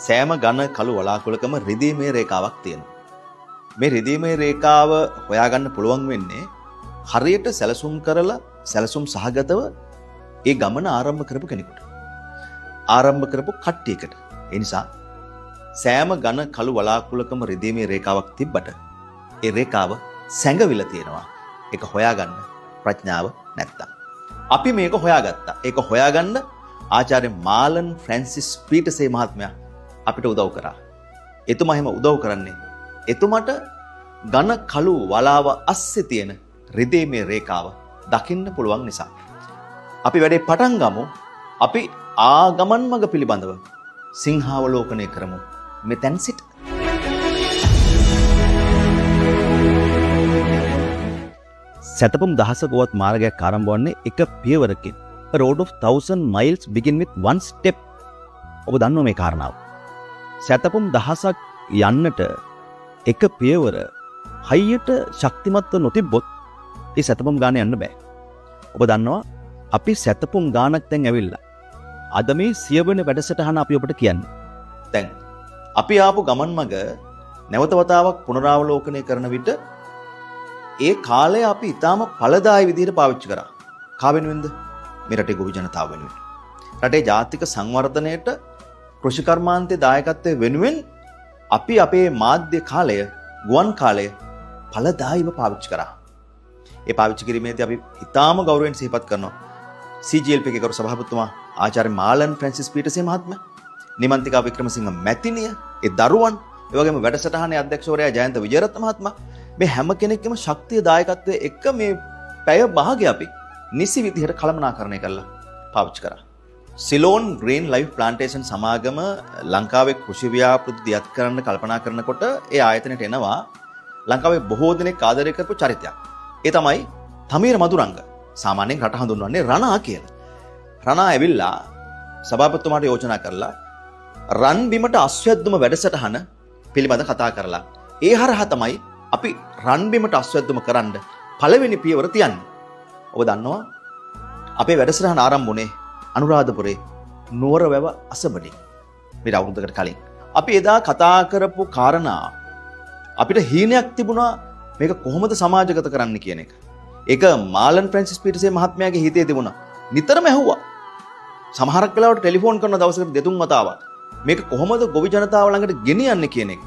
සෑම ඝන කළු වලාකුළකම රිදීමේ රේඛාවක් තියෙනවා. මේ රිදීමේ රේඛාව හොයාගන්න පුළුවන් වෙන්නේ හරියට සැලසුම් කරලා සැලසුම් සහගතව ඒ ගමන ආරම්භ කරපු කෙනෙකුට. ආරම්භ කරපු කට්ටියකට. ඒ නිසා සෑම ඝන කළු වලාකුළකම රිදීමේ රේඛාවක් තිබ්බට ඒ රේඛාව සැඟවිලා තියෙනවා. ඒක හොයාගන්න ප්‍රඥාව නැත්තම්. අපි මේක හොයාගත්තා. ඒක හොයාගන්න ආචාර්ය මාලන් ෆ්‍රැන්සිස් පීටර්සේ මහත්මයා අපිට උදව් කරා. එතුමා එහෙම උදව් කරන්නේ එතුමට ඝන කළු වලාව අස්සේ තියෙන රිදීමේ රේඛාව දකින්න පුළුවන් නිසා. අපි වැඩේ පටන් ගමු. අපි ආගමන් මඟ පිළිබඳව සිංහාවලෝකනය කරමු. මෙතෙන් සිට සතපුම් දහසකවත් මාර්ගයක් ආරම්භ වන්නේ එක පියවරකින්. A road of 1000 miles begin with one step. ඔබ දන්නව මේ කාරණාව. සතපුම් දහසක් යන්නට එක පියවර හයියට ශක්තිමත්ව නොතිබ්බොත් ඒ සතපුම් ගාන යන්න බෑ. ඔබ දන්නවා අපි සතපුම් ගානක් දැන් ඇවිල්ලා. අද මේ 100 වෙනි වැඩසටහන අපි ඔබට කියන්නේ. දැන් අපි ආපු ගමන් මඟ නැවත වතාවක් පුනරාවලෝකනය කරන විට ඒ කාලය අපි ඊටාම ඵලදායී විදිහට පාවිච්චි කරා. කා වෙනුවෙන්ද? මේ රටේ ගොවි ජනතාව වෙනුවෙන්. රටේ ජාතික සංවර්ධනයට කෘෂිකර්මාන්තයේ දායකත්වයේ වෙනුවෙන් අපි අපේ මාධ්‍ය කාලය, ගුවන් කාලය ඵලදායීව පාවිච්චි කරා. ඒ පාවිච්චි කිරීමේදී අපි ඊටාම ගෞරවයෙන් සිහිපත් කරනවා CGLP එකේ කරු සභාපතිතුමා ආචාර්ය මාලන් ෆ්‍රැන්සිස් පීටර්සේ මහත්මයා, නිමන්තිකා වික්‍රමසිංහ මැතිණිය, ඒ දරුවන්, ඒ වගේම වැඩසටහනේ අධ්‍යක්ෂවරයා ජයන්ත විජයරත්න මහත්මයා, මේ හැම කෙනෙක්ගේම ශක්තිය දායකත්වයේ එක මේ පැය භාගය අපි නිසි විදිහට කළමනාකරණය කරලා පාවිච්චි කරා. සිලෝන් ග්‍රීන් ලයිෆ් ප්ලාන්ටේෂන් සමාගම ලංකාවේ කෘෂි ව්‍යාපෘති දියත් කරන්න කල්පනා කරනකොට ඒ ආයතනයට එනවා ලංකාවේ බොහෝ දෙනෙක් ආදරය කරපු චරිතයක්. ඒ තමයි තමීර මදුරංග. සාමාන්‍යයෙන් රට හඳුන්වන්නේ රණා කියලා. රණා ඇවිල්ලා සභාපතිතුමාට යෝජනා කරලා රන් බිමට අස්වැද්දුම වැඩසටහන පිළිබඳ කතා කරලා ඒ හරහා තමයි අපි රන් බිමට අස්වැද්දුම කරන්න පළවෙනි පියවර තියන්නේ. ඔබ දන්නවා අපේ වැඩසටහන ආරම්භ වුණේ අනුරාධපුරේ නුවරවැව අසබඩින්. මේ අවුරුද්දකට කලින්. අපි එදා කතා කරපු කාරණා අපිට හීනයක් තිබුණා මේක කොහොමද සමාජගත කරන්න කියන එක. ඒක මාලන් ෆ්‍රැන්සිස් පීටර්සේ මහත්මයාගේ හිතේ තිබුණා. නිතරම ඇහුවා. සමහරක් වෙලාවට ටෙලිෆෝන් කරන දවසකට දෙතුන් වතාවක් මේක කොහොමද ගොවි ජනතාව ළඟට ගෙනියන්නේ කියන එක.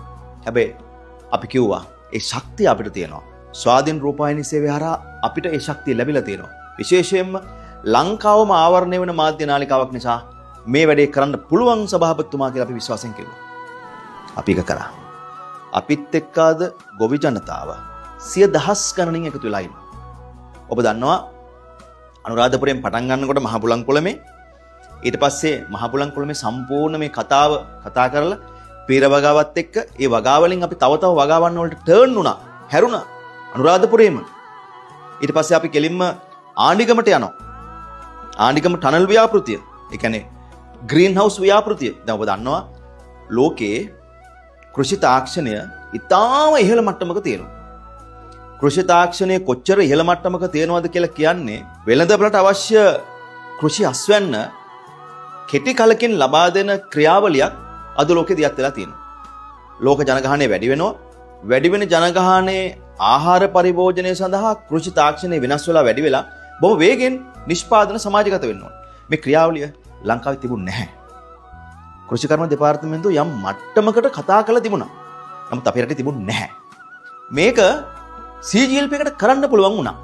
හැබැයි අපි කිව්වා ඒ ශක්තිය අපිට තියෙනවා. ස්වාධීන රූපවාහිනී සේවය හරහා අපිට ඒ ශක්තිය ලැබිලා තියෙනවා. විශේෂයෙන්ම ලංකාවම ආවරණය වෙන මාධ්‍ය නාලිකාවක් නිසා මේ වැඩේ කරන්න පුළුවන් සභාපතිතුමා කියලා අපි විශ්වාසයෙන් කිව්වා. අපි ඒක කරා. අපිත් එක්කාද ගොවි ජනතාව 100,000 ගණනින් එකතු වෙලා ඉන්නවා. ඔබ දන්නවා අනුරාධපුරයෙන් පටන් ගන්නකොට මහබුලන් කොළමේ ඊට පස්සේ මහබුලන් කොළමේ සම්පූර්ණ මේ කතාව කතා කරලා පීර වගාවත් එක්ක ඒ වගාවලින් අපි තව වගාවන් වලට ටර්න් වුණා. හැරුණා අනුරාධපුරේම. ඊට පස්සේ අපි කෙලින්ම ආණ්ඩිගමට යනවා. ආණ්ඩිගම ටනල් ව්‍යාපෘතිය. ඒ කියන්නේ ග්‍රීන් හවුස් ව්‍යාපෘතිය. දැන් ඔබ දන්නවා ලෝකයේ කෘෂි තාක්ෂණය ඉතාම ඉහළ මට්ටමක තියෙනවා. කෘෂි තාක්ෂණය කොච්චර ඉහළ මට්ටමක තියෙනවද කියලා කියන්නේ වෙළඳපළට අවශ්‍ය කෘෂි අස්වැන්න කෙටි කලකින් ලබා දෙන ක්‍රියාවලියක් අද ලෝකෙ දියත් වෙලා තියෙනවා. ලෝක ජනගහනය වැඩි වෙනවා. වැඩි වෙන ජනගහනයේ ආහාර පරිභෝජනය සඳහා කෘෂි තාක්ෂණය වෙනස් වෙලා වැඩි වෙලා බොහොම වේගෙන් නිෂ්පාදන සමාජගත වෙන්න ඕන. මේ ක්‍රියාවලිය ලංකාවේ තිබුණ නැහැ. කෘෂිකර්ම දෙපාර්තමේන්තුව යම් මට්ටමකට කතා කරලා තිබුණා. නමුත් අපේ රටේ තිබුණ නැහැ. මේක CGLP එකට කරන්න පුළුවන් වුණා.